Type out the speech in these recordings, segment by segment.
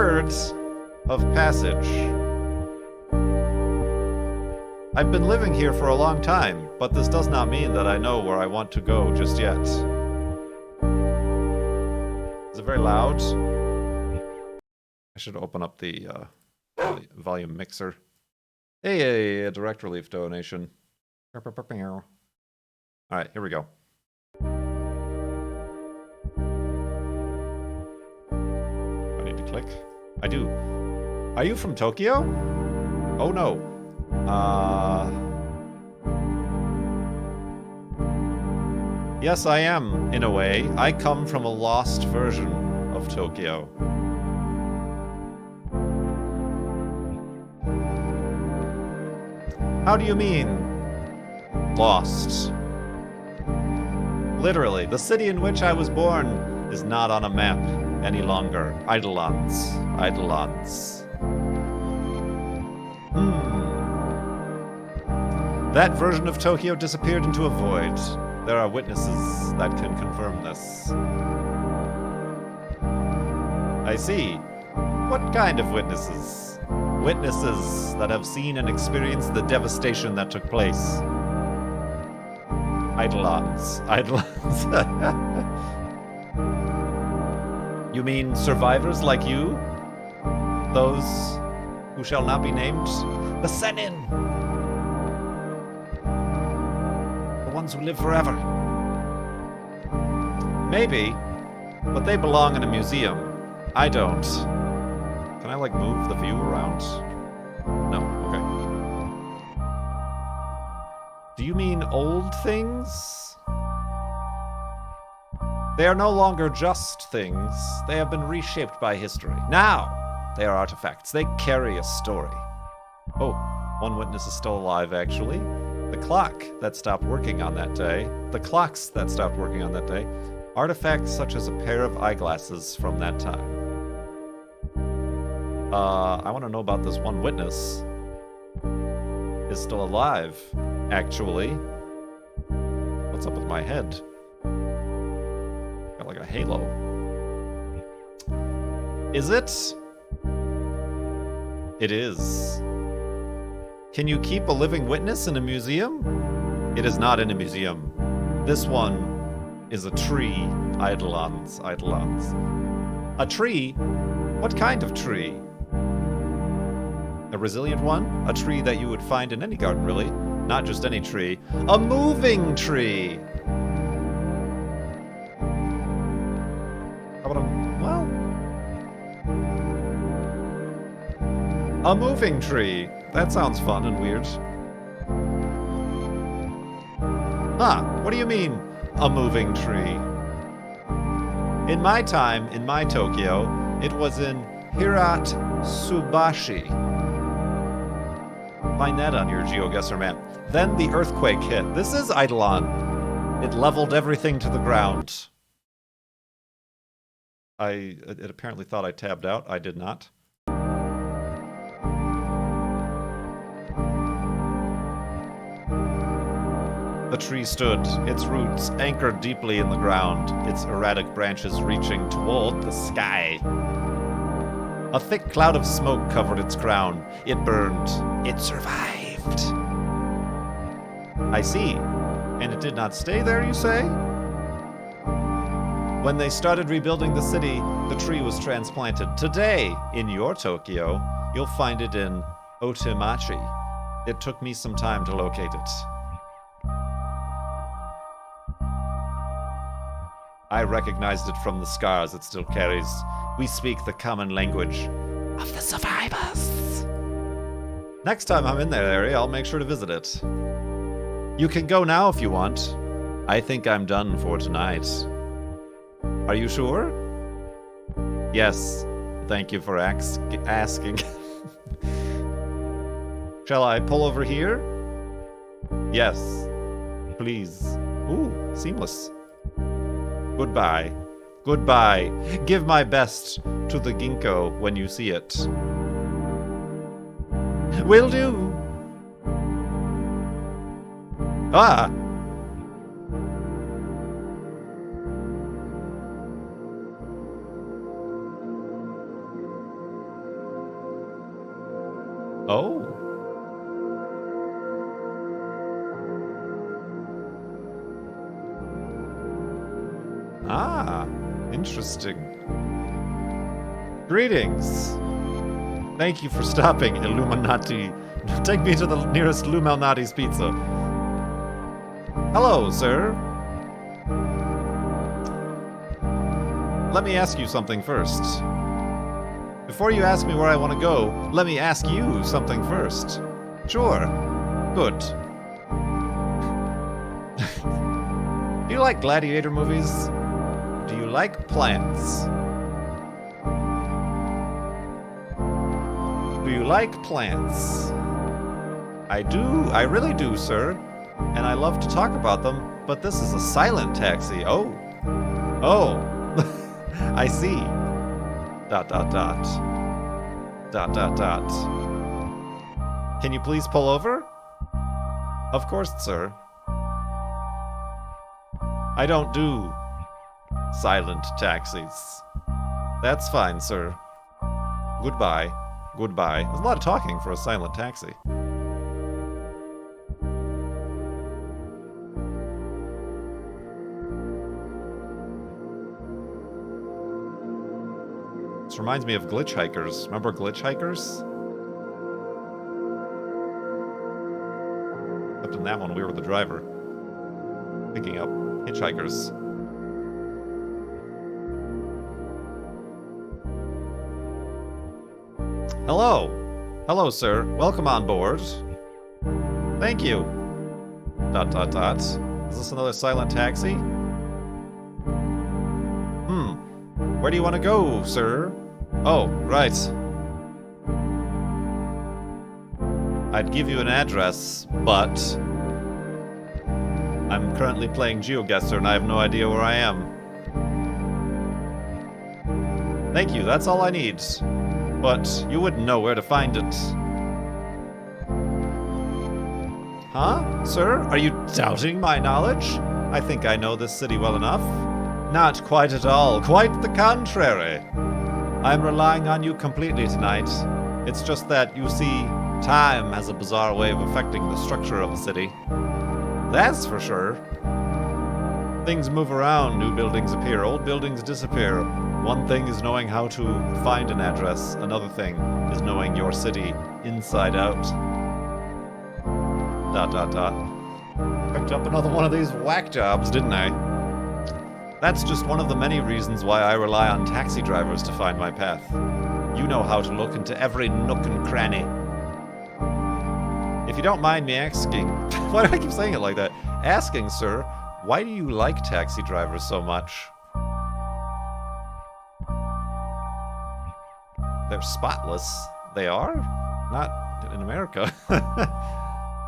Words of passage. I've been living here for a long time, but this does not mean that I know where I want to go just yet. Is it very loud? I should open up the volume mixer. Hey, a direct relief donation. Alright, here we go. I need to click. I do. Are you from Tokyo? Oh no. Yes, I am, in a way. I come from a lost version of Tokyo. How do you mean, lost? Literally, the city in which I was born is not on a map any longer. Eidolons. That version of Tokyo disappeared into a void. There are witnesses that can confirm this. I see. What kind of witnesses? Witnesses that have seen and experienced the devastation that took place. Eidolons. You mean survivors like you? Those who shall not be named? The Sennin! The ones who live forever. Maybe, but they belong in a museum. I don't. Can I, like, move the view around? No, okay. Do you mean old things? They are no longer just things. They have been reshaped by history. Now, they are artifacts. They carry a story. Oh, one witness is still alive, actually. The clock that stopped working on that day. The clocks that stopped working on that day. Artifacts such as a pair of eyeglasses from that time. I want to know about this one witness. Is still alive, actually. What's up with my head? Got like a halo. Is it? It is. Can you keep a living witness in a museum? It is not in a museum. This one is a tree. Eidolons. A tree? What kind of tree? A resilient one? A tree that you would find in any garden, really. Not just any tree. A moving tree! How about a moving tree. That sounds fun and weird. Huh, what do you mean, a moving tree? In my time, in my Tokyo, it was in Hiratsubashi. Find that on your GeoGuessr map. Then the earthquake hit. This is Eidolon. It leveled everything to the ground. It apparently thought I tabbed out. I did not. The tree stood, its roots anchored deeply in the ground, its erratic branches reaching toward the sky. A thick cloud of smoke covered its crown. It burned. It survived. I see. And it did not stay there, you say? When they started rebuilding the city, the tree was transplanted. Today, in your Tokyo, you'll find it in Otemachi. It took me some time to locate it. I recognized it from the scars it still carries. We speak the common language of the survivors. Next time I'm in that area, I'll make sure to visit it. You can go now if you want. I think I'm done for tonight. Are you sure? Yes. Thank you for asking. Shall I pull over here? Yes. Please. Ooh, seamless. Goodbye. Goodbye. Give my best to the ginkgo when you see it. Will do. Ah! Oh. Ah, interesting. Greetings. Thank you for stopping, Illuminati. Take me to the nearest Lumalnati's pizza. Hello, sir. Let me ask you something first. Before you ask me where I want to go, let me ask you something first. Sure. Good. Do you like gladiator movies? Do you like plants? Do you like plants? I do. I really do, sir. And I love to talk about them, but this is a silent taxi. Oh. Oh. I see. ... Can you please pull over? Of course, sir. I don't do silent taxis. That's fine, sir. Goodbye. Goodbye. There's a lot of talking for a silent taxi. This reminds me of Glitch Hikers. Remember Glitch Hikers? Except in that one, we were the driver. Picking up hitchhikers. Hello. Hello, sir. Welcome on board. Thank you. ... Is this another silent taxi? Where do you want to go, sir? Oh, right. I'd give you an address, but I'm currently playing GeoGuessr and I have no idea where I am. Thank you, that's all I need. But you wouldn't know where to find it. Huh? Sir, are you doubting my knowledge? I think I know this city well enough. Not quite at all. Quite the contrary. I'm relying on you completely tonight. It's just that, you see, time has a bizarre way of affecting the structure of a city. That's for sure. Things move around, new buildings appear, old buildings disappear. One thing is knowing how to find an address, another thing is knowing your city inside out. ... Picked up another one of these whack jobs, didn't I? That's just one of the many reasons why I rely on taxi drivers to find my path. You know how to look into every nook and cranny. If you don't mind me asking... Why do I keep saying it like that? Asking, sir, why do you like taxi drivers so much? They're spotless. They are? Not in America.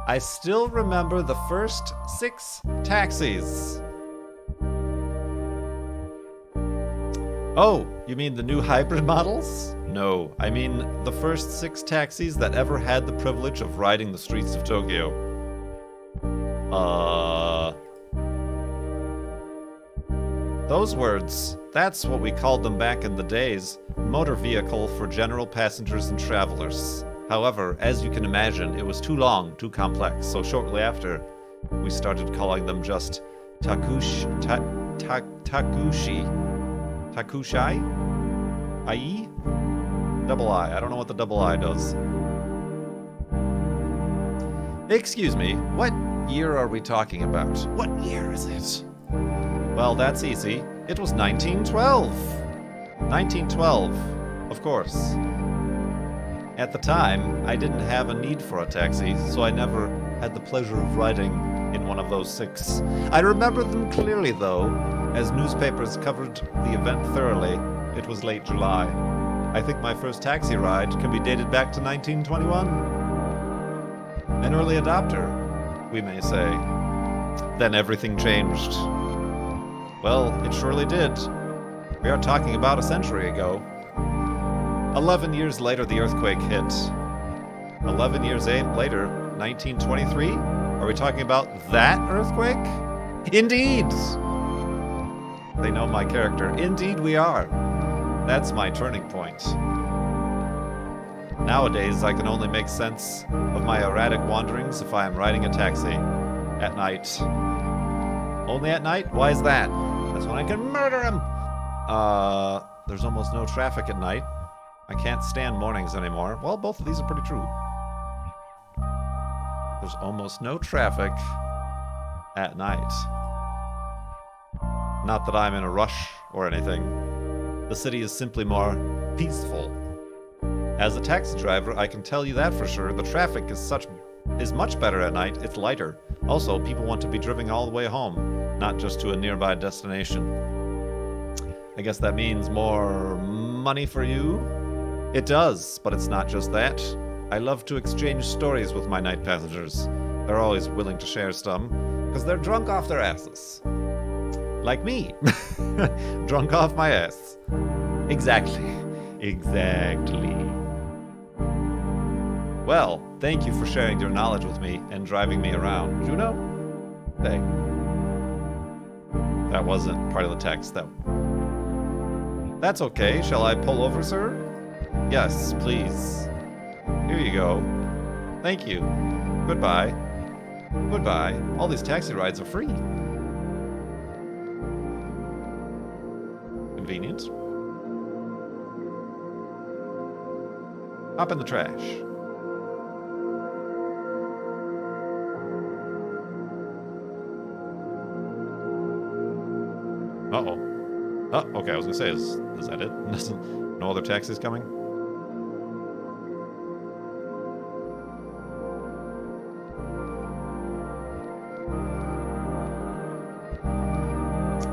I still remember the first 6 taxis. Oh, you mean the new hybrid models? No, I mean the first 6 taxis that ever had the privilege of riding the streets of Tokyo. Those words, that's what we called them back in the days. Motor vehicle for general passengers and travelers. However, as you can imagine, it was too long, too complex, so shortly after, we started calling them just Takushi? I-E? Double I. I don't know what the double I does. Excuse me, what year are we talking about? What year is it? Well, that's easy. It was 1912. 1912, of course. At the time, I didn't have a need for a taxi, so I never had the pleasure of riding in one of those 6. I remember them clearly, though, as newspapers covered the event thoroughly. It was late July. I think my first taxi ride can be dated back to 1921. An early adopter, we may say. Then everything changed. Well, it surely did. We are talking about a century ago. 11 years later, the earthquake hit. 11 years later, 1923? Are we talking about that earthquake? Indeed! They know my character. Indeed we are. That's my turning point. Nowadays, I can only make sense of my erratic wanderings if I am riding a taxi. At night. Only at night? Why is that? That's when I can murder him! There's almost no traffic at night. I can't stand mornings anymore. Well, both of these are pretty true. There's almost no traffic at night. Not that I'm in a rush or anything. The city is simply more peaceful. As a taxi driver, I can tell you that for sure. The traffic is much better at night. It's lighter. Also, people want to be driven all the way home, not just to a nearby destination. I guess that means more money for you? It does, but it's not just that. I love to exchange stories with my night passengers. They're always willing to share some, because they're drunk off their asses. Like me. Drunk off my ass. Exactly. Exactly. Well, thank you for sharing your knowledge with me and driving me around. Juno? Hey. That wasn't part of the text. That's okay. Shall I pull over, sir? Yes, please. Here you go. Thank you. Goodbye. Goodbye. All these taxi rides are free. Convenient. Hop in the trash. Uh-oh. Oh, okay, I was gonna say, is that it? No other taxis coming?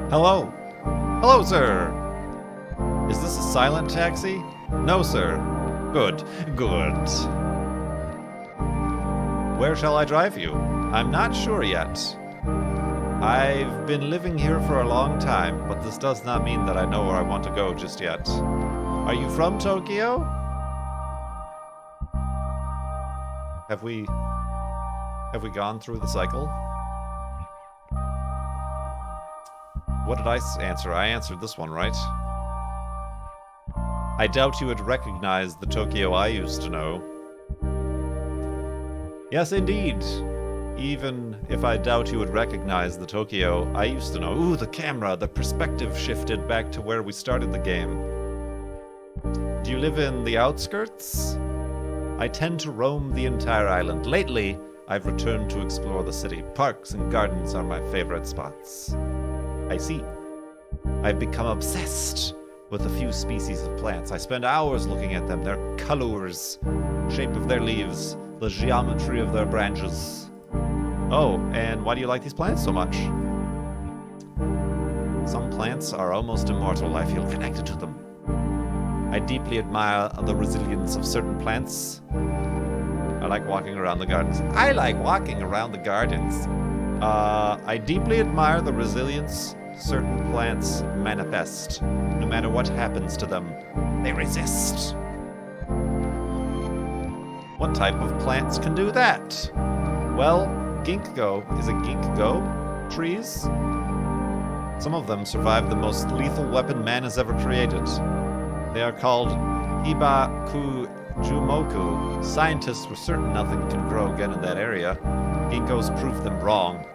Hello. Hello, sir. Is this a silent taxi? No, sir. Good. Good. Where shall I drive you? I'm not sure yet. I've been living here for a long time, but this does not mean that I know where I want to go just yet. Are you from Tokyo? Have we gone through the cycle? What did I answer? I answered this one, right? I doubt you would recognize the Tokyo I used to know. Yes, indeed. Even if I doubt you would recognize the Tokyo I used to know. Ooh, the camera, the perspective shifted back to where we started the game. Do you live in the outskirts? I tend to roam the entire island. Lately, I've returned to explore the city. Parks and gardens are my favorite spots. I see. I've become obsessed with a few species of plants. I spend hours looking at them, their colors, shape of their leaves, the geometry of their branches. Oh, and why do you like these plants so much? Some plants are almost immortal. I feel connected to them. I deeply admire the resilience of certain plants. I like walking around the gardens. I like walking around the gardens. I deeply admire the resilience certain plants manifest. No matter what happens to them, they resist. What type of plants can do that? Well, ginkgo. Is it ginkgo trees? Some of them survive the most lethal weapon man has ever created. They are called Hibakujumoku. Scientists were certain nothing could grow again in that area. Ginkgos proved them wrong.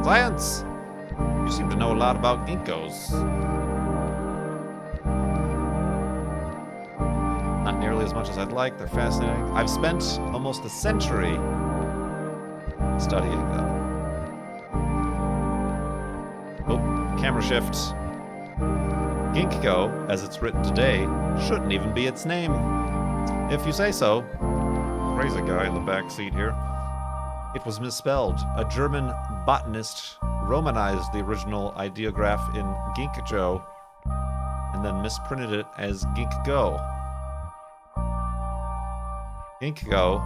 Science! You seem to know a lot about ginkgos. Not nearly as much as I'd like. They're fascinating. I've spent almost a century studying them. Oh, camera shift. Ginkgo, as it's written today, shouldn't even be its name. If you say so. Crazy guy in the back seat here. It was misspelled. A German botanist romanized the original ideograph in ginkgo and then misprinted it as ginkgo. Ginkgo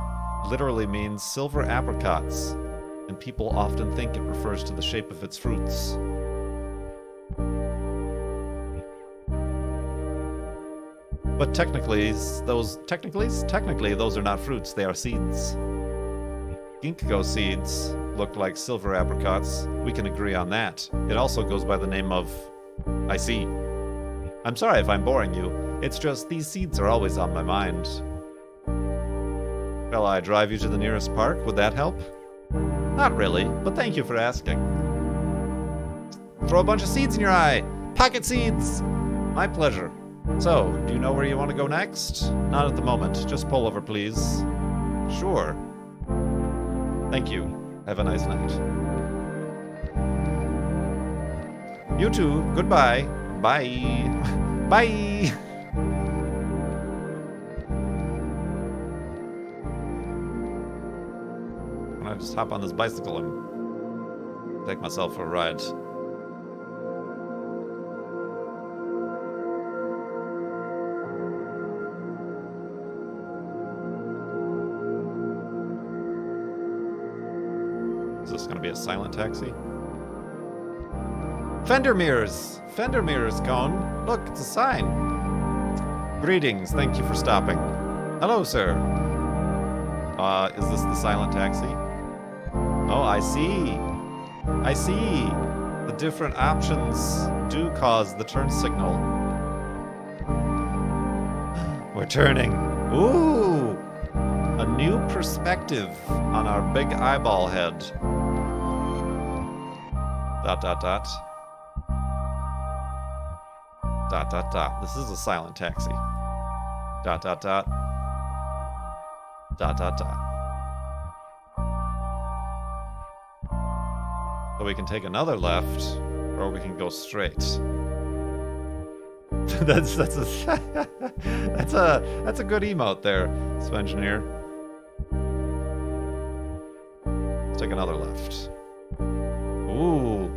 literally means silver apricots, and people often think it refers to the shape of its fruits. But technically those are not fruits, they are seeds. Ginkgo seeds look like silver apricots. We can agree on that. It also goes by the name of... I see. I'm sorry if I'm boring you. It's just these seeds are always on my mind. Shall I drive you to the nearest park? Would that help? Not really, but thank you for asking. Throw a bunch of seeds in your eye! Pocket seeds! My pleasure. So, do you know where you want to go next? Not at the moment. Just pull over, please. Sure. Thank you. Have a nice night. You too. Goodbye. Bye. Bye! Can I just hop on this bicycle and take myself for a ride? Is this going to be a silent taxi? Fender mirrors! Fender mirrors, Cone. Look, it's a sign. Greetings, thank you for stopping. Hello, sir. Is this the silent taxi? Oh, I see. I see. The different options do cause the turn signal. We're turning. Ooh! A new perspective on our big eyeball head. Dot, dot, dot. Dot, dot, dot. This is a silent taxi. Dot, dot, dot. Dot, dot, dot. So we can take another left, or we can go straight. that's a good emote there, Svengineer. Let's take another left. Ooh,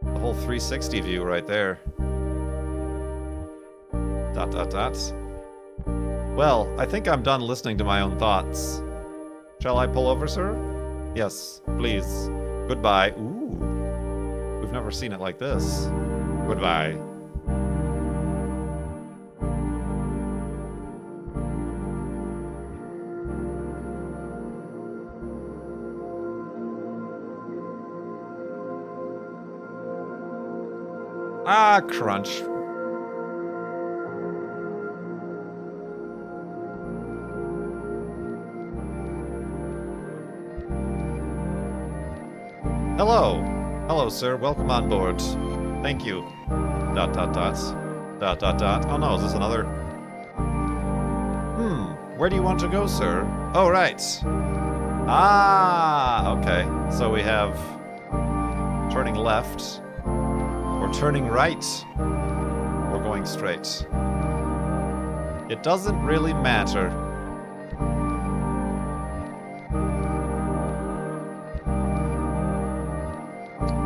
the whole 360 view right there. Dot, dot, dot. Well, I think I'm done listening to my own thoughts. Shall I pull over, sir? Yes, please. Goodbye. Ooh, we've never seen it like this. Goodbye. Ah, crunch. Hello. Hello, sir. Welcome on board. Thank you. Dot, dot, dot. Dot, dot, dot. Oh no, is this another? Where do you want to go, sir? Oh, right. Ah, okay. So we have turning left, or turning right, or going straight. It doesn't really matter.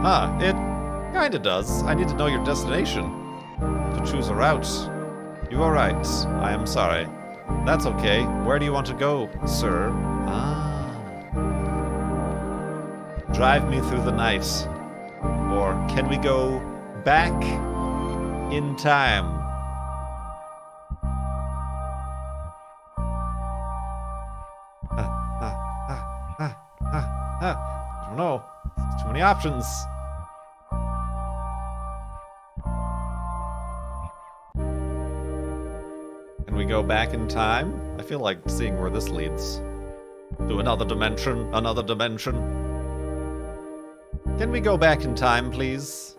Huh, it kinda does. I need to know your destination to choose a route. You are right. I am sorry. That's okay. Where do you want to go, sir? Ah. Drive me through the night. Or can we go back in time? I don't know. Too many options. Can we go back in time? I feel like seeing where this leads. To another dimension, another dimension. Can we go back in time, please?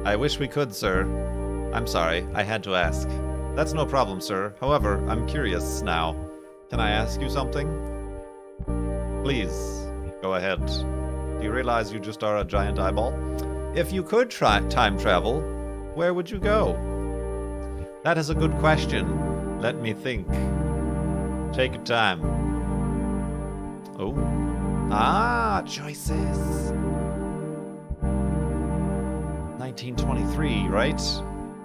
I wish we could, sir. I'm sorry, I had to ask. That's no problem, sir. However, I'm curious now. Can I ask you something? Please, go ahead. Do you realize you just are a giant eyeball? If you could try time travel, where would you go? That is a good question. Let me think. Take your time. Oh. Ah, choices. 1923, right?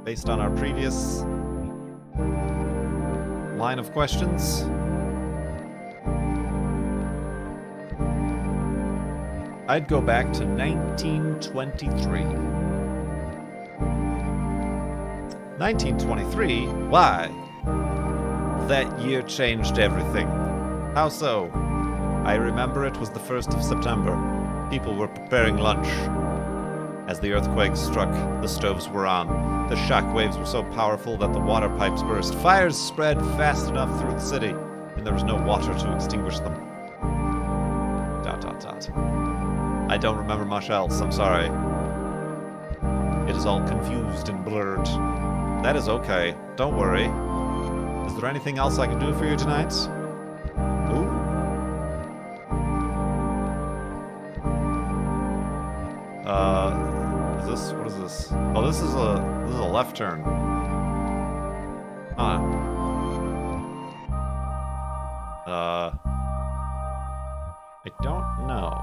Based on our previous line of questions. I'd go back to 1923. 1923? Why? That year changed everything. How so? I remember it was the 1st of September. People were preparing lunch. As the earthquake struck, the stoves were on. The shock waves were so powerful that the water pipes burst. Fires spread fast enough through the city. In there was no water to extinguish them. ... I don't remember much else, I'm sorry. It is all confused and blurred. That is okay, don't worry. Is there anything else I can do for you tonight? Ooh. What is this? Oh, this is a left turn. Huh. I don't know.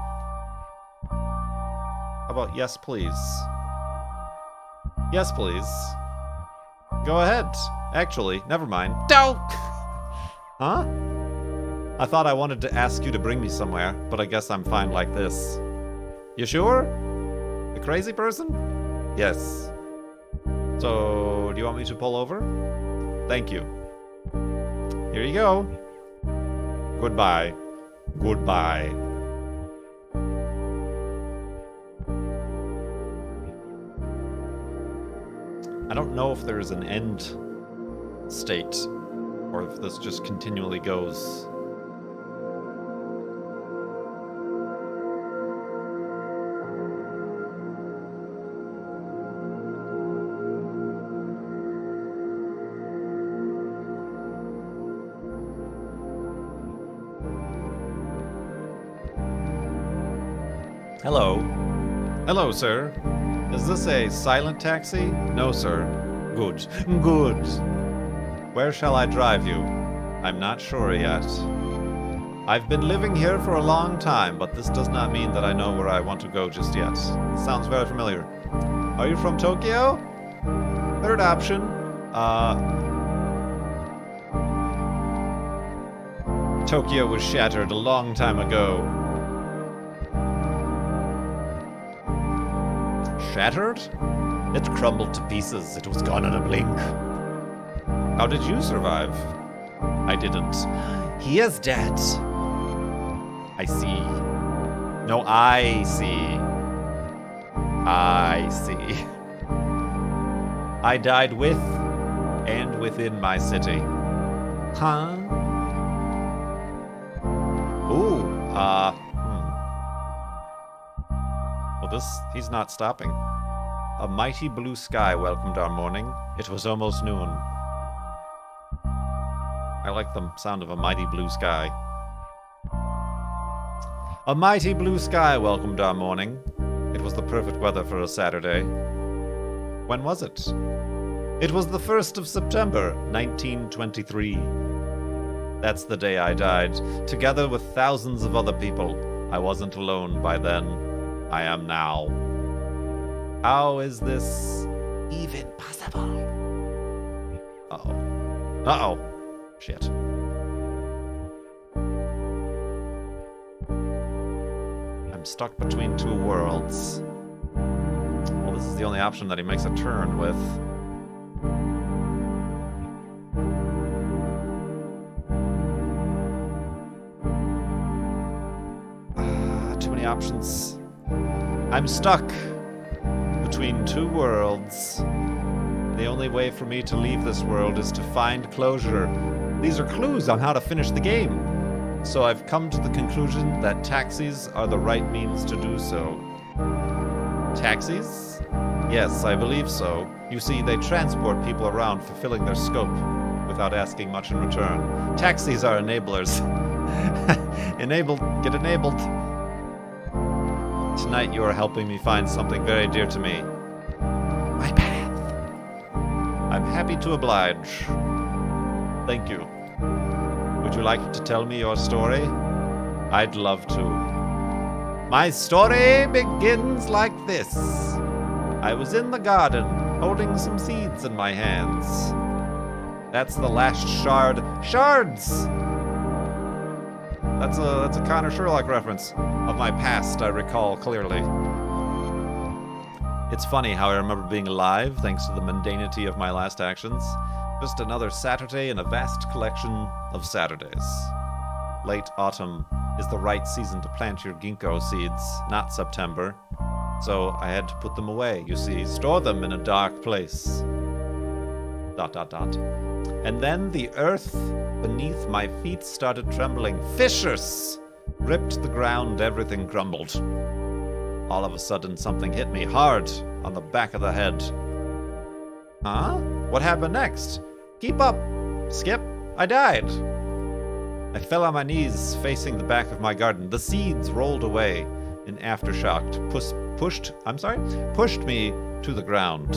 How about yes, please? Yes, please. Go ahead. Actually, never mind. Don't! Huh? I thought I wanted to ask you to bring me somewhere, but I guess I'm fine like this. You sure? The crazy person? Yes. So, do you want me to pull over? Thank you. Here you go. Goodbye. Goodbye. I don't know if there's an end state, or if this just continually goes. Hello. Hello, sir. Is this a silent taxi? No, sir. Good. Good. Where shall I drive you? I'm not sure yet. I've been living here for a long time, but this does not mean that I know where I want to go just yet. Sounds very familiar. Are you from Tokyo? Third option. Tokyo was shattered a long time ago. Shattered? It crumbled to pieces. It was gone in a blink. How did you survive? I didn't. He is dead. I see. No, I see. I see. I died with and within my city. Huh? Ooh, Well, he's not stopping. A mighty blue sky welcomed our morning. It was almost noon. I like the sound of a mighty blue sky. A mighty blue sky welcomed our morning. It was the perfect weather for a Saturday. When was it? It was the 1st of September, 1923. That's the day I died, together with thousands of other people. I wasn't alone by then. I am now. How is this even possible? Uh-oh. Uh-oh. Shit. I'm stuck between two worlds. Well, this is the only option that he makes a turn with. Too many options. I'm stuck between two worlds. The only way for me to leave this world is to find closure. These are clues on how to finish the game. So I've come to the conclusion that taxis are the right means to do so. Taxis? Yes, I believe so. You see, they transport people around, fulfilling their scope without asking much in return. Taxis are enablers. Get enabled. Tonight you are helping me find something very dear to me. My path. I'm happy to oblige. Thank you. Would you like to tell me your story? I'd love to. My story begins like this. I was in the garden, holding some seeds in my hands. That's the last shard. Shards! That's a Connor Sherlock reference of my past, I recall clearly. It's funny how I remember being alive thanks to the mundanity of my last actions. Just another Saturday in a vast collection of Saturdays. Late autumn is the right season to plant your ginkgo seeds, not September. So I had to put them away, you see, store them in a dark place. Dot, dot, dot. And then the earth beneath my feet started trembling. Fissures ripped the ground, everything crumbled. All of a sudden, something hit me hard on the back of the head. Huh? What happened next? Keep up, Skip. I died. I fell on my knees, facing the back of my garden. The seeds rolled away in aftershock, pushed me to the ground.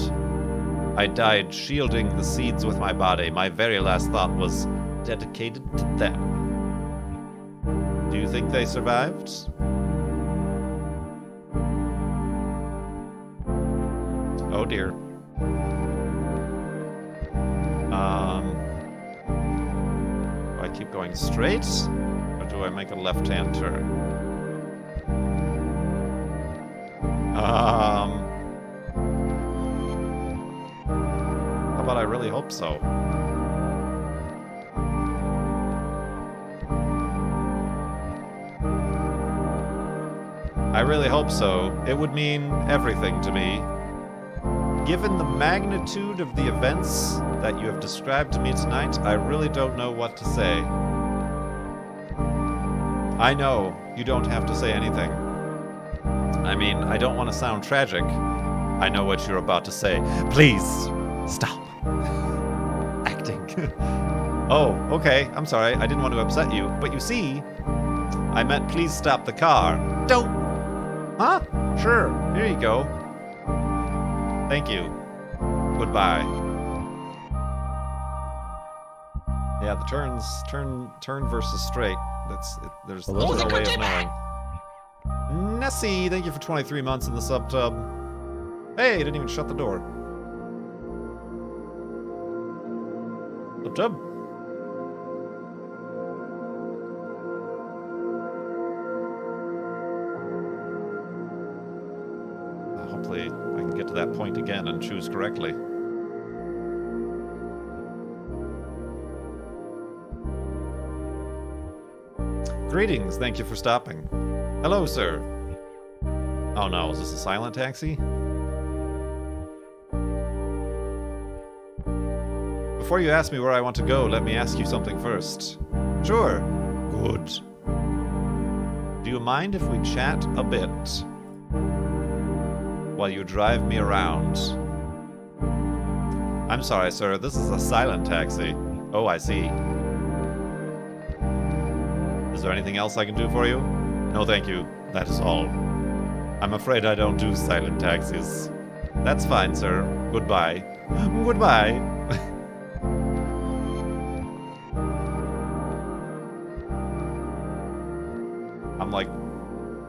I died shielding the seeds with my body. My very last thought was dedicated to them. Do you think they survived? Oh dear. Do I keep going straight? Or do I make a left-hand turn? How about I really hope so? I really hope so. It would mean everything to me. Given the magnitude of the events that you have described to me tonight, I really don't know what to say. I know you don't have to say anything. I mean, I don't want to sound tragic. I know what you're about to say. Please, stop acting. Oh, okay, I'm sorry. I didn't want to upset you. But you see, I meant please stop the car. Don't. Huh? Sure, here you go. Thank you. Goodbye. Yeah, the turn versus straight. There's no way of knowing. Nessie, thank you for 23 months in the sub-tub. Hey, you didn't even shut the door. Sub-tub? Hopefully I can get to that point again and choose correctly. Greetings, thank you for stopping. Hello, sir. Oh no, is this a silent taxi? Before you ask me where I want to go, let me ask you something first. Sure. Good. Do you mind if we chat a bit while you drive me around? I'm sorry, sir. This is a silent taxi. Oh, I see. Is there anything else I can do for you? No, thank you. That is all. I'm afraid I don't do silent taxis. That's fine, sir. Goodbye. Goodbye. I'm like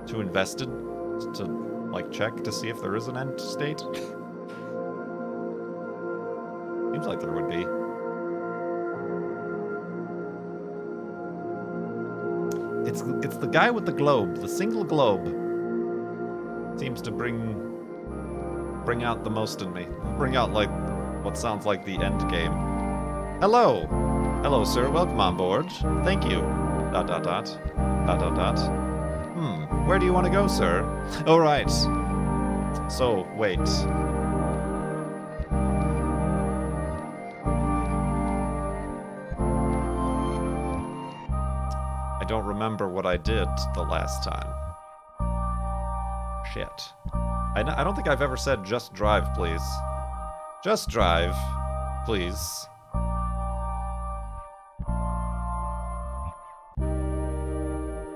too invested to like check to see if there is an end state. Seems like there would be. It's the guy with the globe, the single globe. Seems to bring out the most in me. Bring out like what sounds like the end game. Hello. Hello, sir. Welcome on board. Thank you. ... Where do you want to go, sir? Oh, right. So, wait. I don't remember what I did the last time. Shit. I don't think I've ever said just drive, please. Just drive, please.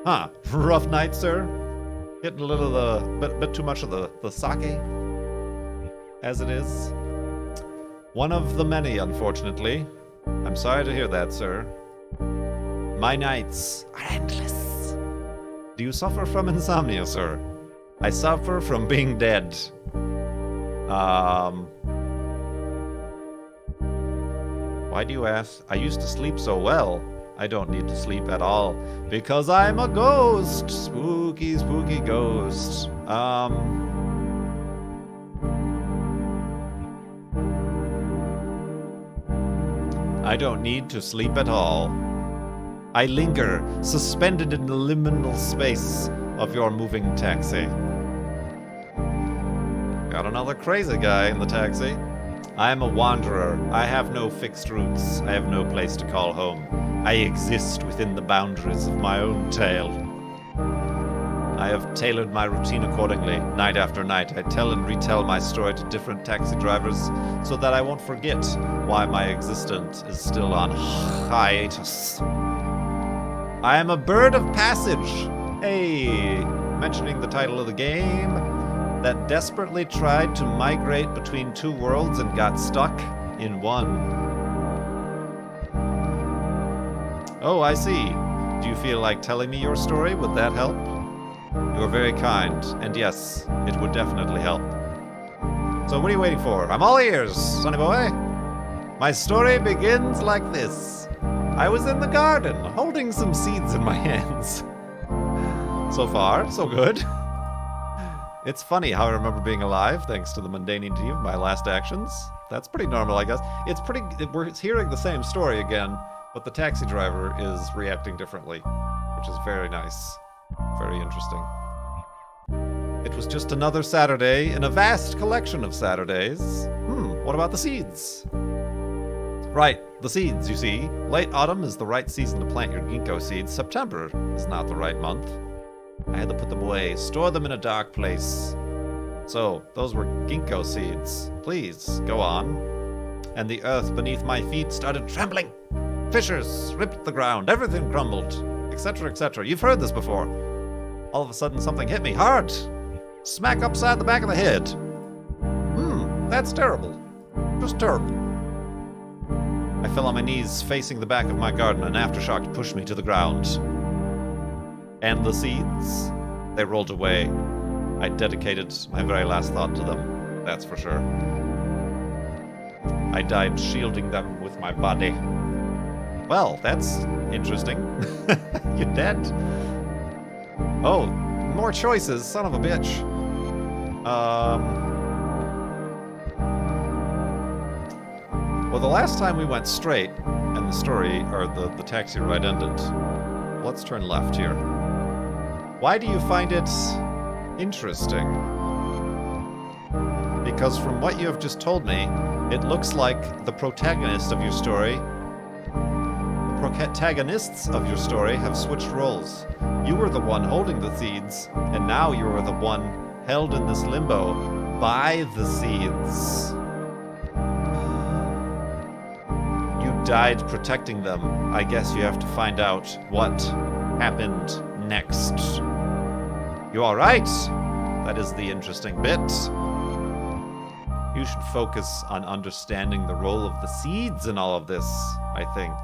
Huh. Rough night, sir? Getting a little bit too much of the sake, as it is. One of the many, unfortunately. I'm sorry to hear that, sir. My nights are endless. Do you suffer from insomnia, sir? I suffer from being dead. Why do you ask? I used to sleep so well. I don't need to sleep at all because I'm a ghost. Spooky, spooky ghost. I don't need to sleep at all. I linger, suspended in the liminal space of your moving taxi. Got another crazy guy in the taxi. I am a wanderer. I have no fixed roots. I have no place to call home. I exist within the boundaries of my own tale. I have tailored my routine accordingly. Night after night, I tell and retell my story to different taxi drivers so that I won't forget why my existence is still on hiatus. I am a bird of passage. Hey, mentioning the title of the game, that desperately tried to migrate between two worlds and got stuck in one. Oh, I see. Do you feel like telling me your story? Would that help? You're very kind, and yes, it would definitely help. So what are you waiting for? I'm all ears, sonny boy. My story begins like this. I was in the garden, holding some seeds in my hands. So far, so good. It's funny how I remember being alive thanks to the mundanity of my last actions. That's pretty normal, I guess. We're hearing the same story again, but the taxi driver is reacting differently, which is very nice. Very interesting. It was just another Saturday in a vast collection of Saturdays. What about the seeds? Right, the seeds, you see. Late autumn is the right season to plant your ginkgo seeds. September is not the right month. I had to put them away, store them in a dark place. So, those were ginkgo seeds. Please, go on. And the earth beneath my feet started trembling. Fissures ripped the ground, everything crumbled, etc., etc. You've heard this before. All of a sudden, something hit me hard. Smack upside the back of the head. That's terrible. Just terrible. I fell on my knees, facing the back of my garden. An aftershock pushed me to the ground. And the seeds? They rolled away. I dedicated my very last thought to them, that's for sure. I died shielding them with my body. Well, that's interesting. You're dead. Oh, more choices, son of a bitch. Well, the last time we went straight, and the story, or the taxi ride ended. Let's turn left here. Why do you find it interesting? Because from what you have just told me, it looks like the protagonist of your story, the protagonists of your story have switched roles. You were the one holding the seeds, and now you are the one held in this limbo by the seeds. You died protecting them. I guess you have to find out what happened next. You all right? That is the interesting bit. You should focus on understanding the role of the seeds in all of this, I think.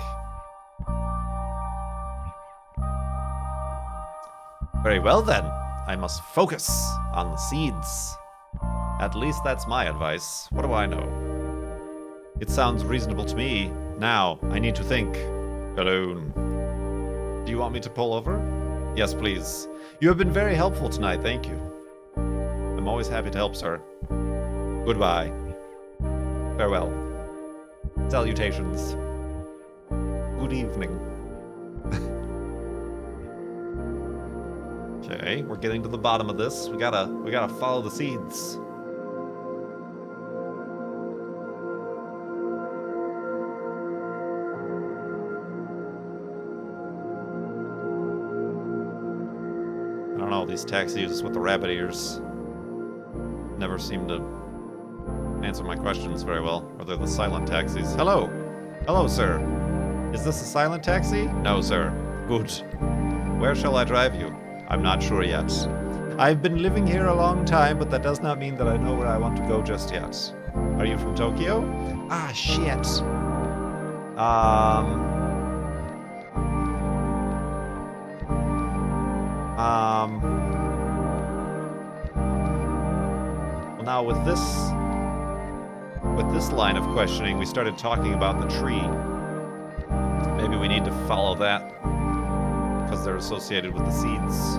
Very well then. I must focus on the seeds. At least that's my advice. What do I know? It sounds reasonable to me. Now, I need to think. Alone. Do you want me to pull over? Yes, please. You have been very helpful tonight, thank you. I'm always happy to help, sir. Goodbye. Farewell. Salutations. Good evening. Okay, we're getting to the bottom of this. We gotta follow the seeds. I don't know, these taxis with the rabbit ears never seem to answer my questions very well. Or they're the silent taxis. Hello! Hello, sir. Is this a silent taxi? No, sir. Good. Where shall I drive you? I'm not sure yet. I've been living here a long time, but that does not mean that I know where I want to go just yet. Are you from Tokyo? Ah, shit. Well, now with this line of questioning, we started talking about the tree. Maybe we need to follow that because they're associated with the seeds,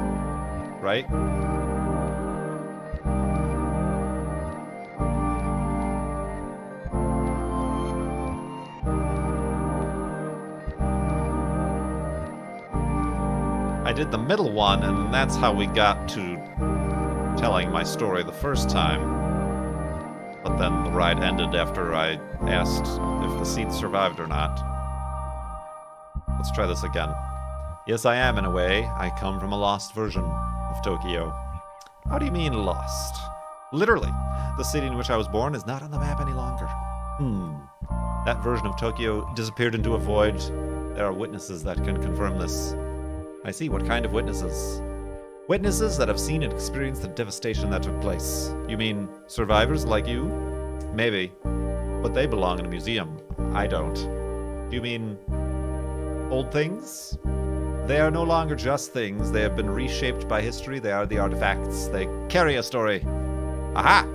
right? I did the middle one, and that's how we got to telling my story the first time. But then the ride ended after I asked if the seeds survived or not. Let's try this again. Yes, I am in a way. I come from a lost version of Tokyo. How do you mean lost? Literally, the city in which I was born is not on the map any longer. That version of Tokyo disappeared into a void. There are witnesses that can confirm this. I see. What kind of witnesses? Witnesses that have seen and experienced the devastation that took place. You mean survivors like you? Maybe. But they belong in a museum. I don't. Do you mean old things? They are no longer just things. They have been reshaped by history. They are the artifacts. They carry a story. Aha!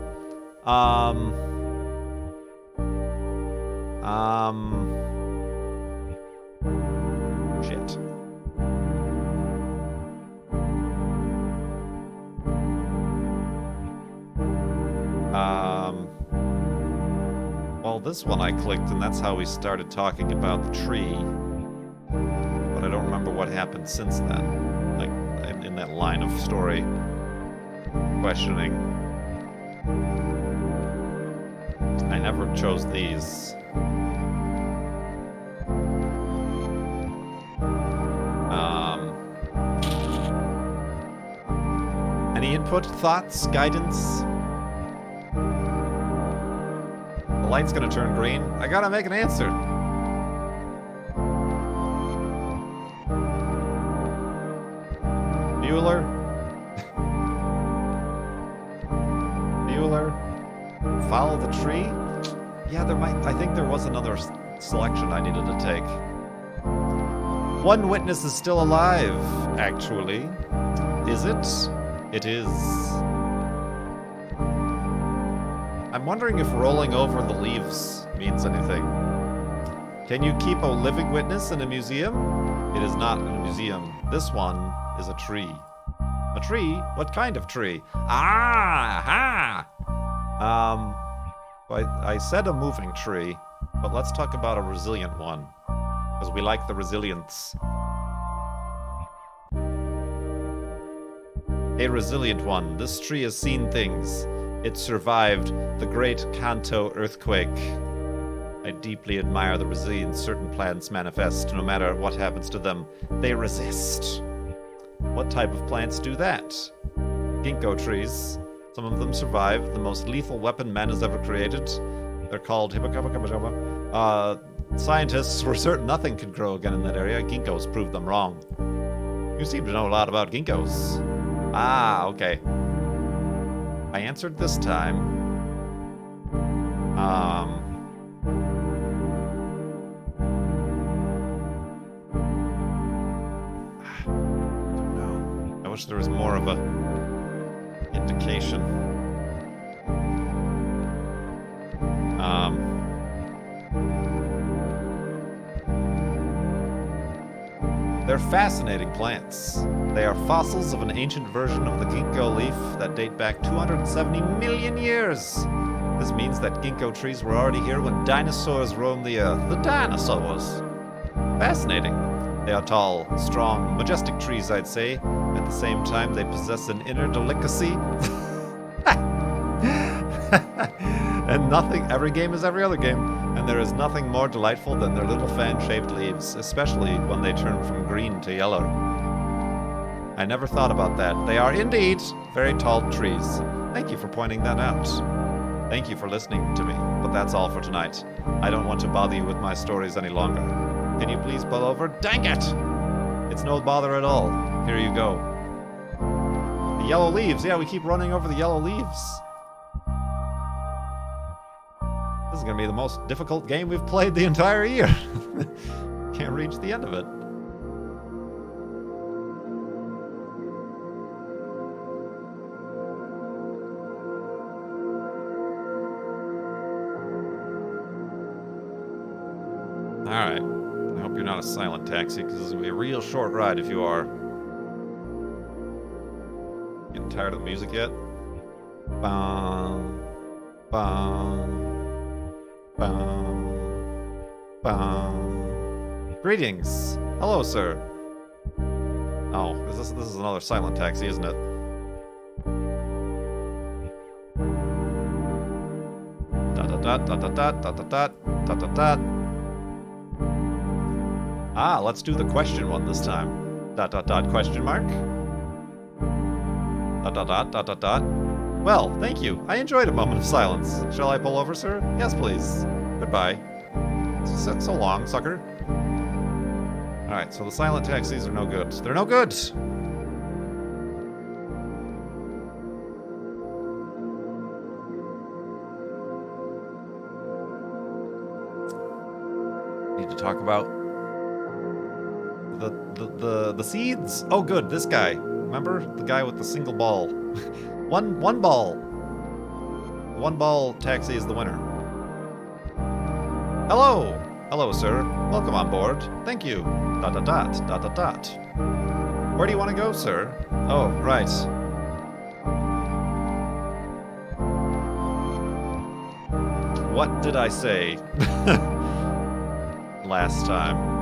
Shit. Well, this one I clicked, and that's how we started talking about the tree. But I don't remember what happened since then. Like, in that line of story. Questioning. I never chose these. Any input, thoughts, guidance? The light's gonna turn green. I gotta make an answer. Bueller? Bueller? Follow the tree? Yeah, I think there was another selection I needed to take. One witness is still alive, actually. Is it? It is. I'm wondering if rolling over the leaves means anything. Can you keep a living witness in a museum? It is not a museum. This one is a tree. A tree? What kind of tree? Ah! Ha! I said a moving tree, but let's talk about a resilient one. Because we like the resilience. A resilient one. This tree has seen things. It survived the great Kanto earthquake. I deeply admire the resilience certain plants manifest. No matter what happens to them, they resist. What type of plants do that? Ginkgo trees. Some of them survive. The most lethal weapon man has ever created. They're called scientists were certain nothing could grow again in that area. Ginkgos proved them wrong. You seem to know a lot about ginkgos. Ah, okay. I answered this time. Don't know. I wish there was more of a indication. They're fascinating plants. They are fossils of an ancient version of the ginkgo leaf that date back 270 million years. This means that ginkgo trees were already here when dinosaurs roamed the earth. The dinosaurs! Fascinating. They are tall, strong, majestic trees, I'd say. At the same time, they possess an inner delicacy. And nothing, every game is every other game. And there is nothing more delightful than their little fan-shaped leaves, especially when they turn from green to yellow. I never thought about that. They are indeed very tall trees. Thank you for pointing that out. Thank you for listening to me, but that's all for tonight. I don't want to bother you with my stories any longer. Can you please pull over? Dang it! It's no bother at all. Here you go. The yellow leaves. Yeah, we keep running over the yellow leaves. This is going to be the most difficult game we've played the entire year. Can't reach the end of it. Alright. I hope you're not a silent taxi, because this is going to be a real short ride if you are. Getting tired of the music yet? Bum, bum. Bum, bum. Greetings. Hello, sir. Oh, this is another silent taxi, isn't it? dot dot dot dot dot dot dot dot dot dot. Ah, let's do the question one this time. Dot dot dot question mark. Dot dot dot dot dot dot. Well, thank you. I enjoyed a moment of silence. Shall I pull over, sir? Yes, please. Goodbye. So long, sucker. Alright, so the silent taxis are no good. They're no good! Need to talk about the seeds. Oh good, this guy. Remember? The guy with the single ball. One ball. One ball taxi is the winner. Hello! Hello, sir. Welcome on board. Thank you. Dot dot dot dot dot dot. Where do you want to go, sir? Oh, right. What did I say last time?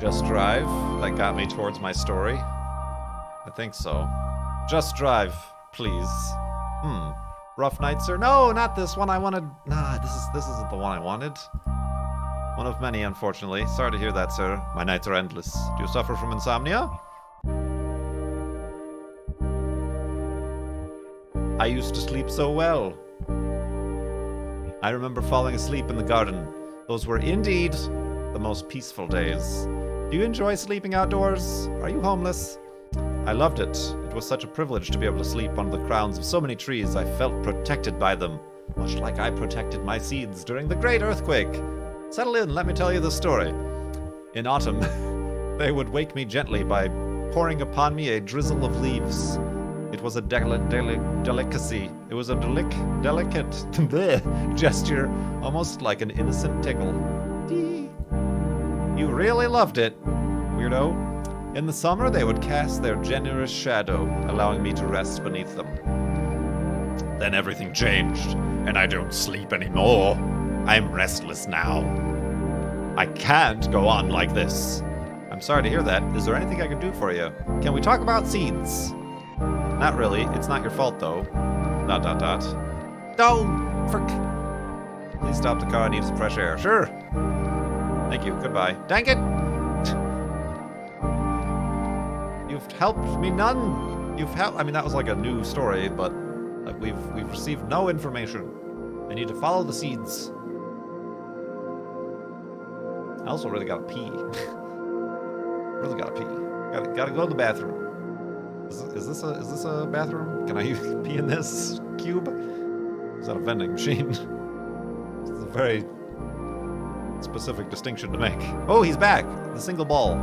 Just drive? That got me towards my story? I think so. Just drive, please. Rough night, sir? No, not this one. I wanted... Nah, this isn't the one I wanted. One of many, unfortunately. Sorry to hear that, sir. My nights are endless. Do you suffer from insomnia? I used to sleep so well. I remember falling asleep in the garden. Those were indeed the most peaceful days. Do you enjoy sleeping outdoors? Are you homeless? I loved it. It was such a privilege to be able to sleep under the crowns of so many trees. I felt protected by them, much like I protected my seeds during the great earthquake. Settle in, let me tell you the story. In autumn, they would wake me gently by pouring upon me a drizzle of leaves. It was a delicacy. It was a delicate gesture, almost like an innocent tickle. You really loved it, weirdo. In the summer, they would cast their generous shadow, allowing me to rest beneath them. Then everything changed, and I don't sleep anymore. I'm restless now. I can't go on like this. I'm sorry to hear that. Is there anything I can do for you? Can we talk about seeds? Not really. It's not your fault, though. ... No! Frick! Please stop the car. I need some fresh air. Sure! Thank you. Goodbye. Dang it! You've helped me none. I mean, that was like a new story, but we've received no information. I need to follow the seeds. I also really gotta pee. Really gotta pee. Gotta go to the bathroom. Is this a bathroom? Can I pee in this cube? Is that a vending machine? This is a very specific distinction to make. Oh, he's back. The single ball.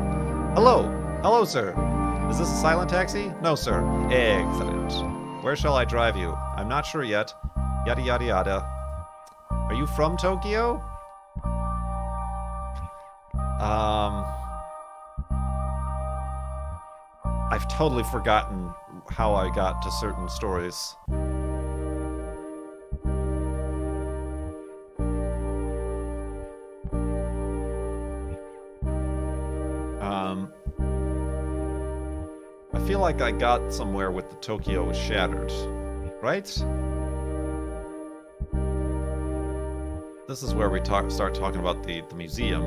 Hello. Hello, sir. Is this a silent taxi? No, sir. Excellent. Where shall I drive you? I'm not sure yet. Yada yada yada. Are you from Tokyo? I've totally forgotten how I got to certain stories. I feel like I got somewhere with the Tokyo was shattered, right? This is where we start talking about the museum.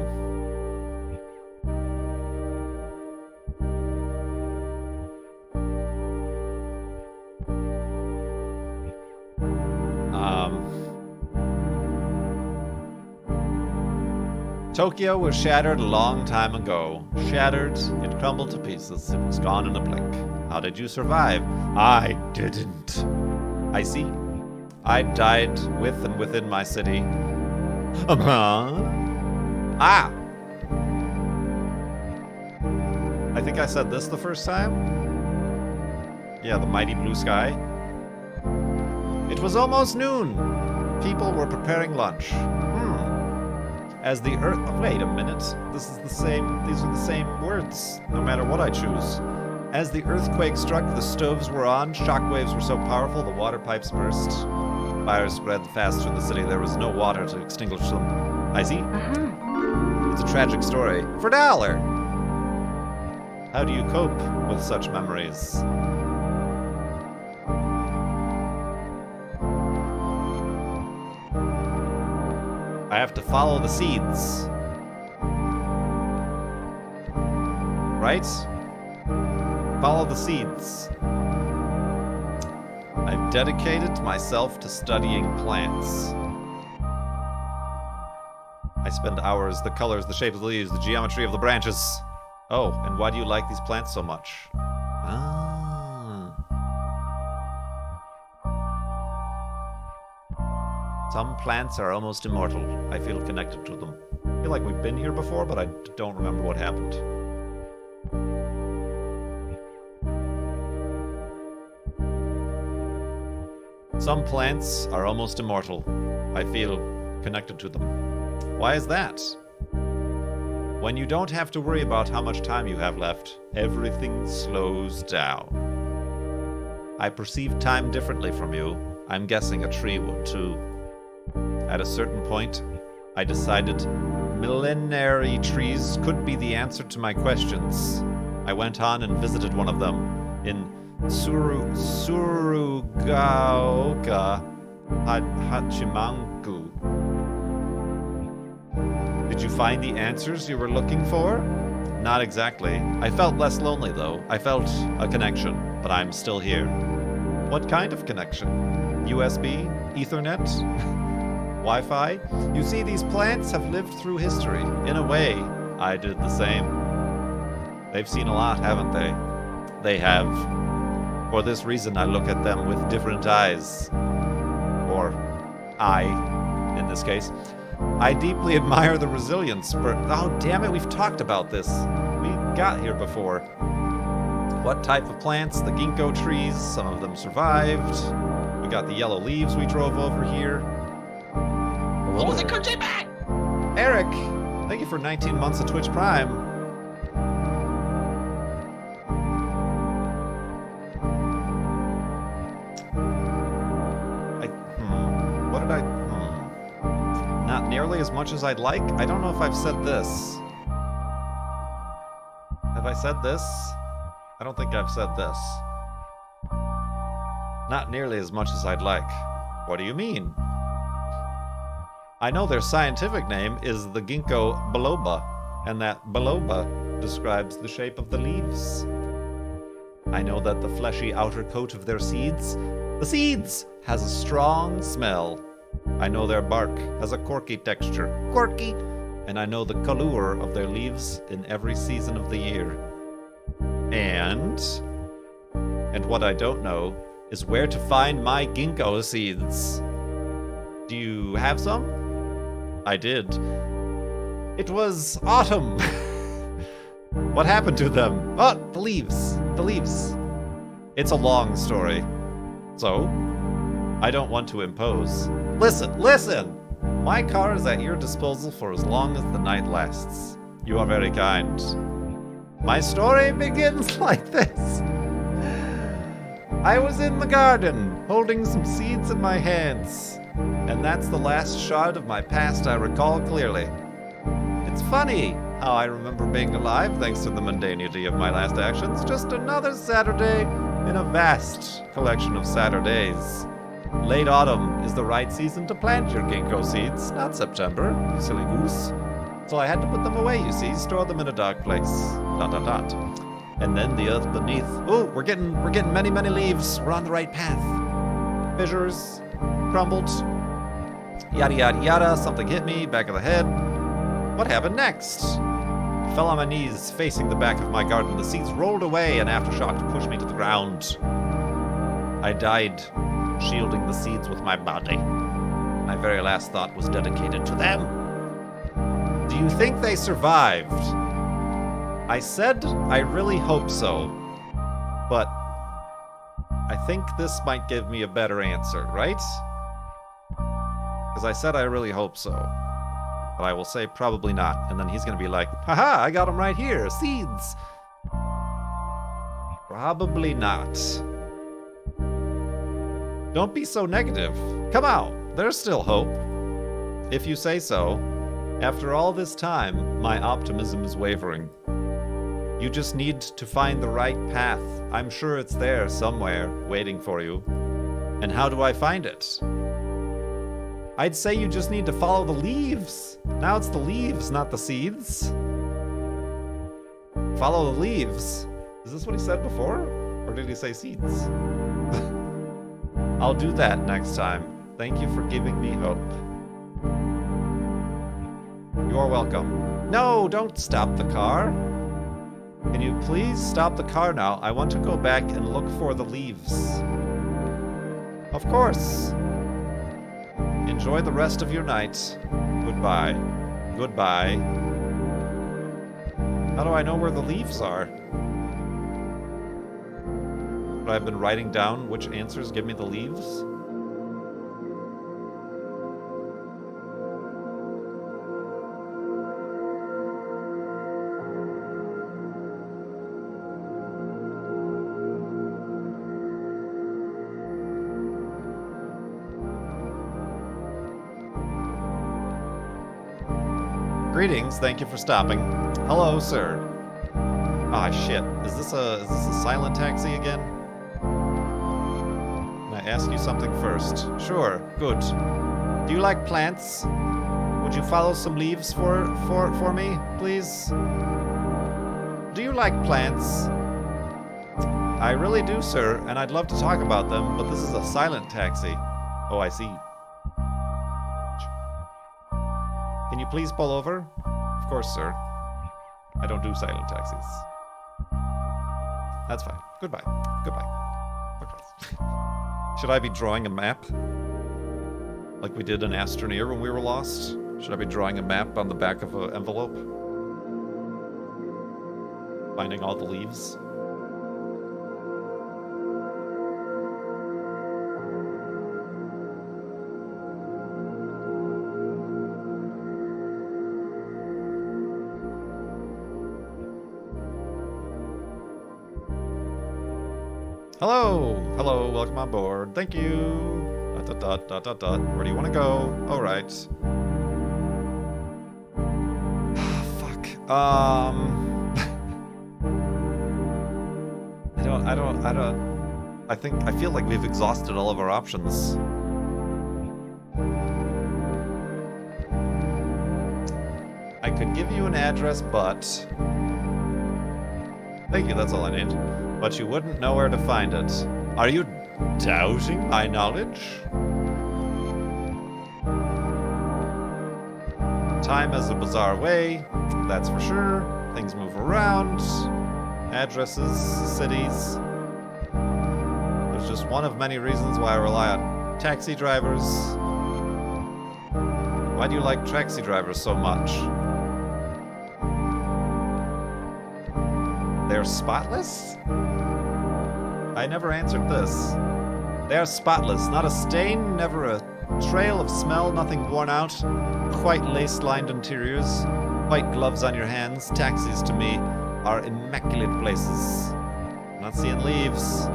Tokyo was shattered a long time ago. Shattered, it crumbled to pieces. It was gone in a blink. How did you survive? I didn't. I see. I died with and within my city. Ah! I think I said this the first time. Yeah, the mighty blue sky. It was almost noon. People were preparing lunch. As the earth... Oh, wait a minute. These are the same words, no matter what I choose. As the earthquake struck, the stoves were on. Shockwaves were so powerful, the water pipes burst. Fires spread fast through the city. There was no water to extinguish them. I see. It's a tragic story. For $1. How do you cope with such memories? I have to follow the seeds. Right? Follow the seeds. I've dedicated myself to studying plants. I spend hours, the colors, the shapes of the leaves, the geometry of the branches. Oh, and why do you like these plants so much? Some plants are almost immortal. I feel connected to them. I feel like we've been here before, but I don't remember what happened. Some plants are almost immortal. I feel connected to them. Why is that? When you don't have to worry about how much time you have left, everything slows down. I perceive time differently from you. I'm guessing a tree would too. At a certain point, I decided millenary trees could be the answer to my questions. I went on and visited one of them in Surugaoka Hachimangu. Did you find the answers you were looking for? Not exactly. I felt less lonely though. I felt a connection, but I'm still here. What kind of connection? USB? Ethernet? Wi-Fi? You see, these plants have lived through history. In a way, I did the same. They've seen a lot, haven't they? They have. For this reason, I look at them with different eyes. Or I, in this case. I deeply admire the resilience. Oh, damn it, we've talked about this. We got here before. What type of plants? The ginkgo trees. Some of them survived. We got the yellow leaves we drove over here. What was it, Kojima? Eric, thank you for 19 months of Twitch Prime. What did I... Not nearly as much as I'd like? I don't know if I've said this. Have I said this? I don't think I've said this. Not nearly as much as I'd like. What do you mean? I know their scientific name is the ginkgo biloba, and that biloba describes the shape of the leaves. I know that the fleshy outer coat of their seeds, the seeds, has a strong smell. I know their bark has a corky texture, corky, and I know the color of their leaves in every season of the year. And what I don't know is where to find my ginkgo seeds. Do you have some? I did. It was autumn. What happened to them? Oh, the leaves. The leaves. It's a long story. So, I don't want to impose. Listen! My car is at your disposal for as long as the night lasts. You are very kind. My story begins like this. I was in the garden, holding some seeds in my hands. And that's the last shard of my past I recall clearly. It's funny how I remember being alive thanks to the mundanity of my last actions. Just another Saturday in a vast collection of Saturdays. Late autumn is the right season to plant your ginkgo seeds, not September, you silly goose. So I had to put them away, you see, store them in a dark place. ... And then the earth beneath. Oh, we're getting many, many leaves. We're on the right path. Fissures, crumbled, yada yada yada. Something hit me, back of the head. What happened next? I fell on my knees, facing the back of my garden. The seeds rolled away, and aftershock pushed me to the ground. I died, shielding the seeds with my body. My very last thought was dedicated to them. Do you think they survived? I said I really hope so, but I think this might give me a better answer, right? Because I said I really hope so, but I will say probably not, and then he's going to be like, haha, I got them right here, seeds! Probably not. Don't be so negative. Come out, there's still hope. If you say so. After all this time, my optimism is wavering. You just need to find the right path. I'm sure it's there somewhere, waiting for you. And how do I find it? I'd say you just need to follow the leaves. Now it's the leaves, not the seeds. Follow the leaves. Is this what he said before? Or did he say seeds? I'll do that next time. Thank you for giving me hope. You're welcome. No, don't stop the car. Can you please stop the car now? I want to go back and look for the leaves. Of course. Enjoy the rest of your night. Goodbye. Goodbye. How do I know where the leaves are? But I've been writing down which answers give me the leaves. Greetings, thank you for stopping. Hello, sir. Ah, shit. Is this a silent taxi again? Can I ask you something first? Sure, good. Do you like plants? Would you follow some leaves for me, please? Do you like plants? I really do, sir, and I'd love to talk about them, but this is a silent taxi. Oh, I see. Can you please pull over? Of course, sir. I don't do silent taxis. That's fine. Goodbye. Goodbye. Should I be drawing a map? Like we did in Astroneer when we were lost? Should I be drawing a map on the back of an envelope? Finding all the leaves? Hello! Hello, welcome on board. Thank you! Dot, dot, dot, dot, dot. Where do you want to go? Oh, right. Fuck. I feel like we've exhausted all of our options. I could give you an address, but... Thank you, that's all I need. But you wouldn't know where to find it. Are you doubting my knowledge? Time is a bizarre way, that's for sure. Things move around. Addresses, cities. There's just one of many reasons why I rely on taxi drivers. Why do you like taxi drivers so much? They're spotless? I never answered this. They are spotless, not a stain, never a trail of smell, nothing worn out, white lace-lined interiors, white gloves on your hands. Taxis, to me, are immaculate places. I'm not seeing leaves.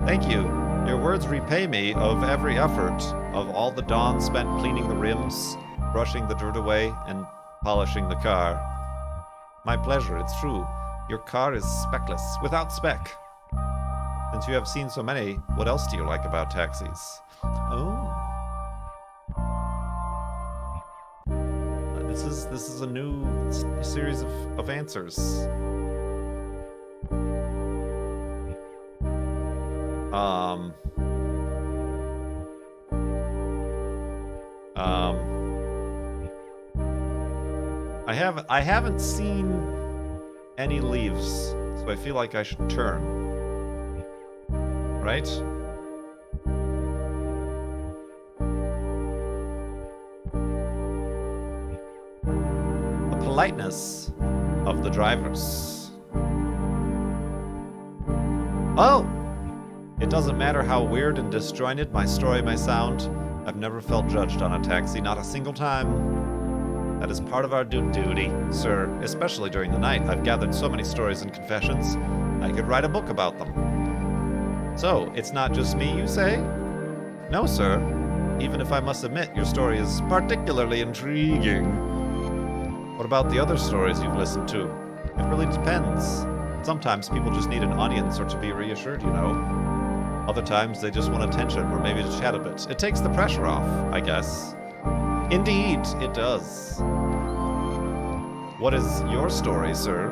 Thank you. Your words repay me of every effort, of all the dawn spent cleaning the rims, brushing the dirt away, and polishing the car. My pleasure, it's true. Your car is speckless, without speck. Since you have seen so many, what else do you like about taxis? Oh. This is a new series of answers. I haven't seen any leaves, so I feel like I should turn. Right? The politeness of the drivers. Oh! It doesn't matter how weird and disjointed my story may sound, I've never felt judged on a taxi, not a single time. That is part of our duty, sir, especially during the night. I've gathered so many stories and confessions, I could write a book about them. So, it's not just me, you say? No, sir. Even if I must admit your story is particularly intriguing. What about the other stories you've listened to? It really depends. Sometimes people just need an audience or to be reassured, you know. Other times they just want attention or maybe to chat a bit. It takes the pressure off, I guess. Indeed, it does. What is your story, sir?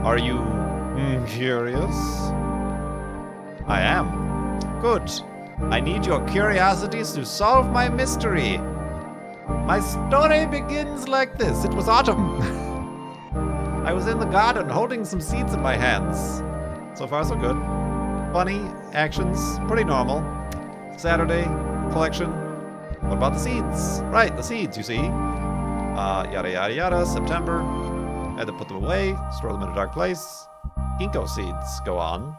Are you curious? I am. Good. I need your curiosities to solve my mystery. My story begins like this. It was autumn. I was in the garden holding some seeds in my hands. So far, so good. Funny, actions, pretty normal. Saturday, collection. What about the seeds? Right, the seeds, you see. Yada yada yada, September. Had to put them away, store them in a dark place. Ginkgo seeds go on.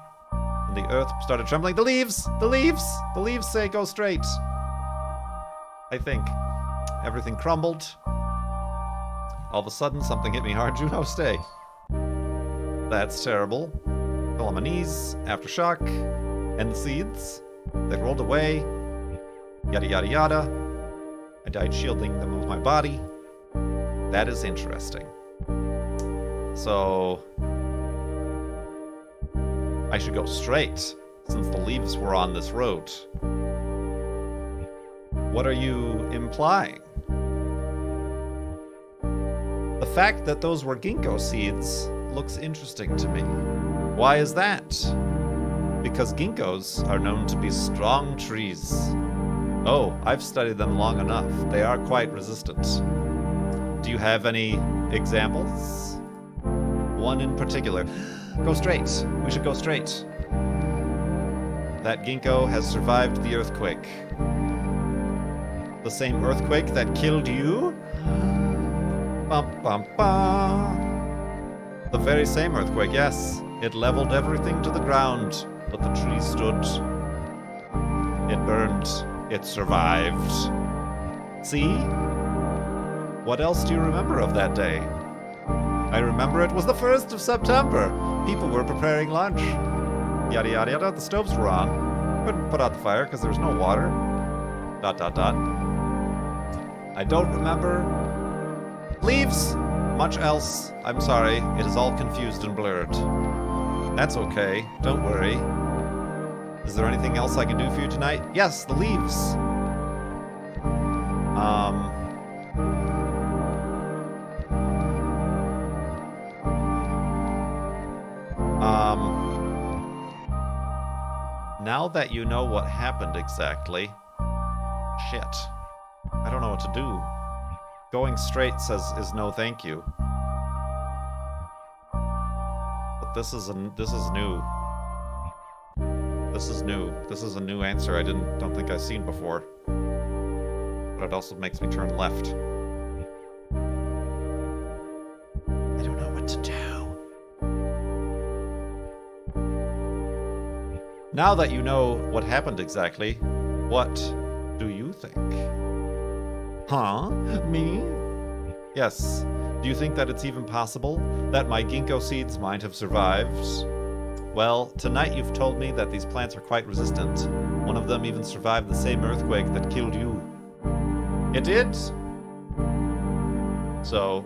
And the earth started trembling. The leaves! The leaves! The leaves say go straight. I think. Everything crumbled. All of a sudden, something hit me hard. Juno, stay. That's terrible. Fell on my knees. Aftershock. And the seeds. They rolled away. Yada yada yada. I died shielding them with my body. That is interesting. So I should go straight, since the leaves were on this road. What are you implying? The fact that those were ginkgo seeds looks interesting to me. Why is that? Because ginkgos are known to be strong trees. Oh, I've studied them long enough. They are quite resistant. Do you have any examples? One in particular. Go straight. We should go straight. That ginkgo has survived the earthquake. The same earthquake that killed you? Bum, bum, bum. The very same earthquake, yes. It leveled everything to the ground, but the tree stood. It burned. It survived. See? What else do you remember of that day? I remember it was the 1st of September. People were preparing lunch. Yada yada yada, the stoves were on. Couldn't put out the fire because there was no water. ... I don't remember leaves, much else. I'm sorry, it is all confused and blurred. That's okay, don't worry. Is there anything else I can do for you tonight? Yes, the leaves. Now that you know what happened exactly, shit. I don't know what to do. Going straight is no thank you. But this is new. This is new. This is a new answer I don't think I've seen before. But it also makes me turn left. I don't know what to do. Now that you know what happened exactly, what do you think? Huh? Me? Yes. Do you think that it's even possible that my ginkgo seeds might have survived? Well, tonight you've told me that these plants are quite resistant. One of them even survived the same earthquake that killed you. It did? So,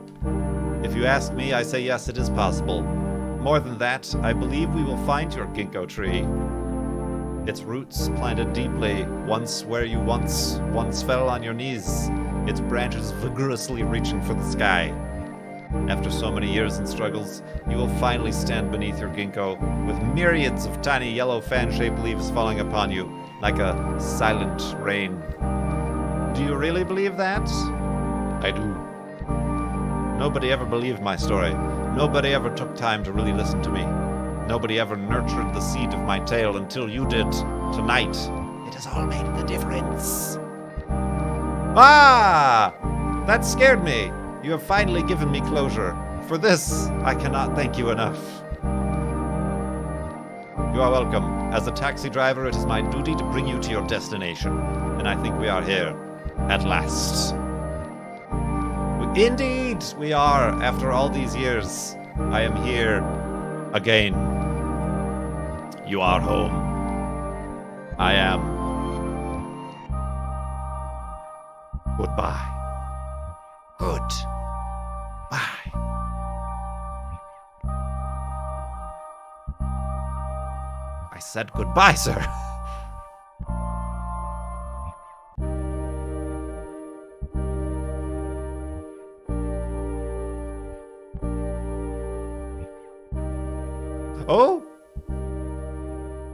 if you ask me, I say yes, it is possible. More than that, I believe we will find your ginkgo tree. Its roots planted deeply, once where you once fell on your knees, its branches vigorously reaching for the sky. After so many years and struggles, you will finally stand beneath your ginkgo, with myriads of tiny yellow fan-shaped leaves falling upon you, like a silent rain. Do you really believe that? I do. Nobody ever believed my story. Nobody ever took time to really listen to me. Nobody ever nurtured the seed of my tale until you did. Tonight. It has all made the difference. Ah! That scared me. You have finally given me closure. For this, I cannot thank you enough. You are welcome. As a taxi driver, it is my duty to bring you to your destination. And I think we are here. At last. Indeed, we are. After all these years, I am here. Again. You are home. I am. Goodbye. Goodbye. said goodbye, sir. Oh!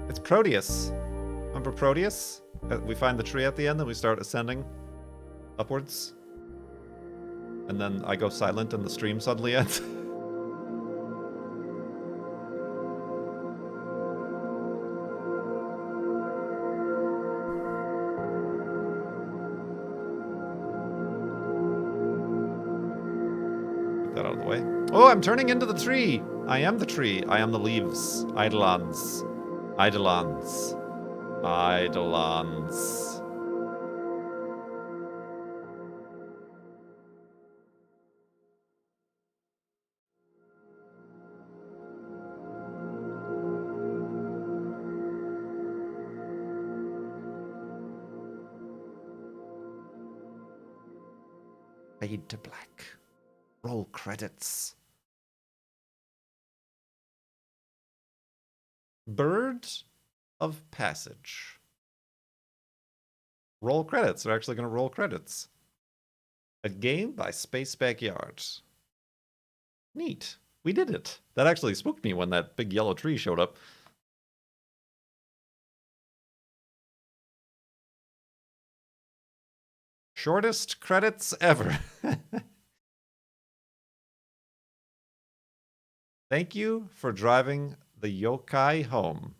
It's Proteus. Remember Proteus? We find the tree at the end and we start ascending upwards. And then I go silent and the stream suddenly ends. Get that out of the way. Oh, I'm turning into the tree! I am the tree. I am the leaves. Eidolons. Eidolons. Eidolons. Fade to black. Roll credits. Bird of Passage. Roll credits. They're actually going to roll credits. A game by Space Backyard. Neat. We did it. That actually spooked me when that big yellow tree showed up. Shortest credits ever. Thank you for driving the yokai home.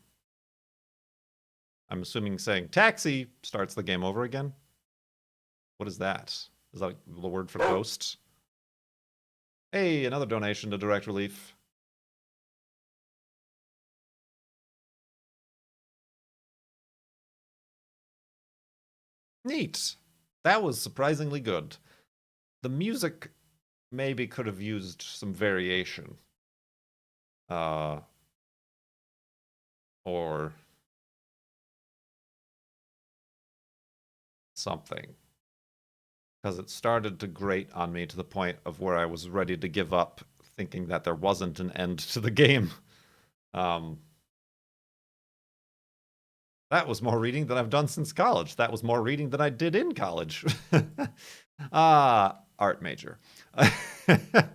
I'm assuming saying taxi starts the game over again. What is that? Is that the word for ghost? Hey, another donation to Direct Relief. Neat. That was surprisingly good. The music maybe could have used some variation. Or something. Because it started to grate on me to the point of where I was ready to give up, thinking that there wasn't an end to the game. That was more reading than I've done since college. That was more reading than I did in college. Art major.